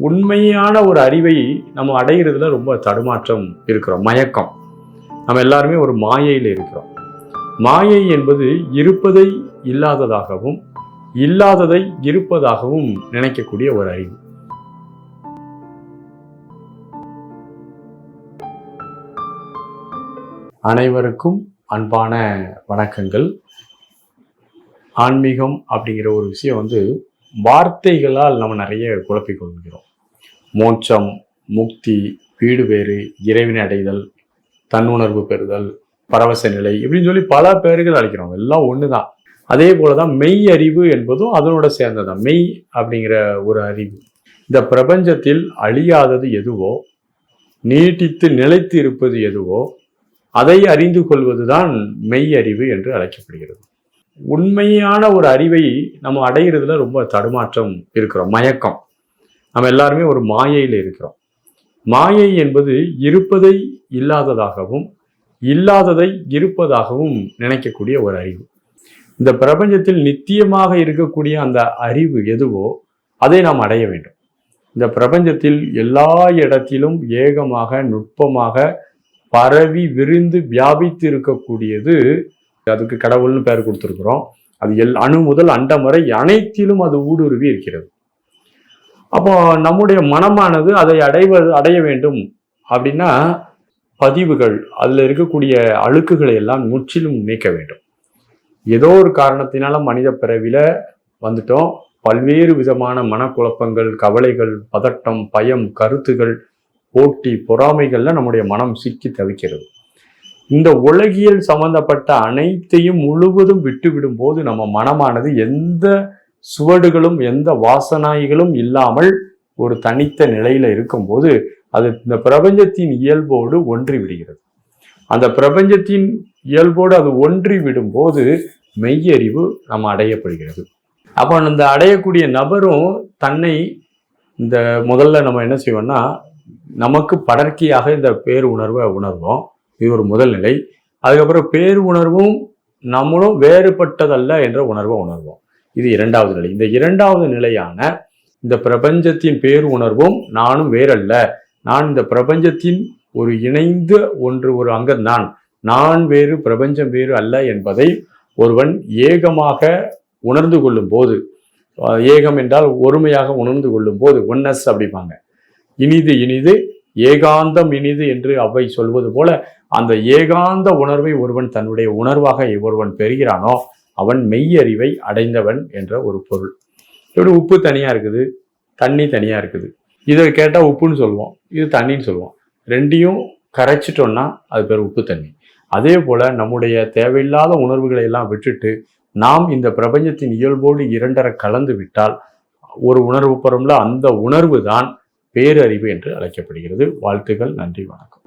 உண்மையான ஒரு அறிவை நம்ம அடைகிறதுல ரொம்ப தடுமாற்றம் இருக்கிறோம். மயக்கம். நம்ம எல்லாருமே ஒரு மாயையில் இருக்கிறோம். மாயை என்பது இருப்பதை இல்லாததாகவும் இல்லாததை இருப்பதாகவும் நினைக்கக்கூடிய ஒரு அறிவு. அனைவருக்கும் அன்பான வணக்கங்கள். ஆன்மீகம் அப்படிங்கிற ஒரு விஷயம் வார்த்தைகளால் நம்ம நிறைய குழப்பிக் கொள்கிறோம். மோட்சம், முக்தி, வீடு வேறு, இறைவனை அடைதல், தன்னுணர்வு பெறுதல், பரவச நிலை இப்படின்னு சொல்லி பல பேர்கள் அழைக்கிறோம். எல்லாம் ஒண்ணுதான். அதே போலதான் மெய் அறிவு என்பதும் அதனோட சேர்ந்ததான். மெய் அப்படிங்கிற ஒரு அறிவு. இந்த பிரபஞ்சத்தில் அழியாதது எதுவோ, நீட்டித்து நிலைத்து இருப்பது எதுவோ அதை அறிந்து கொள்வதுதான் மெய் அறிவு என்று அழைக்கப்படுகிறது. உண்மையான ஒரு அறிவை நம்ம அடைகிறதுல ரொம்ப தடுமாற்றம் இருக்கிறோம். மயக்கம். நம்ம எல்லாருமே ஒரு மாயையில் இருக்கிறோம். மாயை என்பது இருப்பதை இல்லாததாகவும் இல்லாததை இருப்பதாகவும் நினைக்கக்கூடிய ஒரு அறிவு. இந்த பிரபஞ்சத்தில் நித்தியமாக இருக்கக்கூடிய அந்த அறிவு எதுவோ அதை நாம் அடைய வேண்டும். இந்த பிரபஞ்சத்தில் எல்லா இடத்திலும் ஏகமாக நுட்பமாக பரவி விரிந்து வியாபித்து இருக்கக்கூடியது. அதுக்கு கடவுள்னு பெயர் கொடுத்துருக்குறோம். அது அணு முதல் அண்டம் வரை அனைத்திலும் அது ஊடுருவி இருக்கிறது. அப்போ நம்முடைய மனமானது அதை அடைய வேண்டும் அப்படின்னா பதிவுகள், அதுல இருக்கக்கூடிய அழுக்குகளை எல்லாம் முற்றிலும் நீக்க வேண்டும். ஏதோ ஒரு காரணத்தினால மனித பிறவில வந்துட்டோம். பல்வேறு விதமான மனக்குழப்பங்கள், கவலைகள், பதட்டம், பயம், கருத்துகள், போட்டி, பொறாமைகள்ல நம்முடைய மனம் சிக்கி தவிக்கிறது. இந்த உலகியல் சம்பந்தப்பட்ட அனைத்தையும் முழுவதும் விட்டுவிடும் போது நம்ம மனமானது எந்த சுவடுகளும் எந்த வாசனாய்களும் இல்லாமல் ஒரு தனித்த நிலையில இருக்கும்போது அது இந்த பிரபஞ்சத்தின் இயல்போடு ஒன்றி விடுகிறது. அந்த பிரபஞ்சத்தின் இயல்போடு அது ஒன்றி விடும் போது மெய்யறிவு நம்ம அடையப்படுகிறது. அப்போ இந்த அடையக்கூடிய நபரும் தன்னை இந்த முதல்ல நம்ம என்ன செய்வோம்னா, நமக்கு படர்க்கியாக இந்த பேர் உணர்வை உணர்வோம். இது ஒரு முதல் நிலை. அதுக்கப்புறம் பேர் உணர்வும் நம்மளும் வேறுபட்டதல்ல என்ற உணர்வை உணர்வோம். இது இரண்டாவது நிலை. இந்த இரண்டாவது நிலையான இந்த பிரபஞ்சத்தின் பேர் உணர்வும் நானும் வேறல்ல, நான் இந்த பிரபஞ்சத்தின் ஒரு இணைந்த ஒரு அங்கம்தான், நான் வேறு பிரபஞ்சம் வேறு அல்ல என்பதை ஒருவன் ஏகமாக உணர்ந்து கொள்ளும் போது, ஏகம் என்றால் ஒருமையாக உணர்ந்து கொள்ளும் போது, ஒன்னஸ் அப்படிப்பாங்க. இனிது இனிது ஏகாந்தம் இனிது என்று அவை சொல்வது போல அந்த ஏகாந்த உணர்வை ஒருவன் தன்னுடைய உணர்வாக ஒருவன் பெறுகிறானோ அவன் மெய்யறிவை அடைந்தவன் என்ற ஒரு பொருள். இப்படி உப்பு தனியா இருக்குது, தண்ணி தனியா இருக்குது. இதை கேட்டா உப்புன்னு சொல்லுவோம், இது தண்ணின்னு சொல்லுவோம். ரெண்டையும் கரைச்சிட்டோம்னா அது பேர் உப்பு தண்ணி. அதே போல நம்முடைய தேவையில்லாத உணர்வுகளை எல்லாம் விட்டுட்டு நாம் இந்த பிரபஞ்சத்தின் இயல்போடு இரண்டரை கலந்து விட்டால் ஒரு உணர்வு பெறும்ல, அந்த உணர்வு தான் பேரறிவு என்று அழைக்கப்படுகிறது. வாழ்த்துக்கள். நன்றி, வணக்கம்.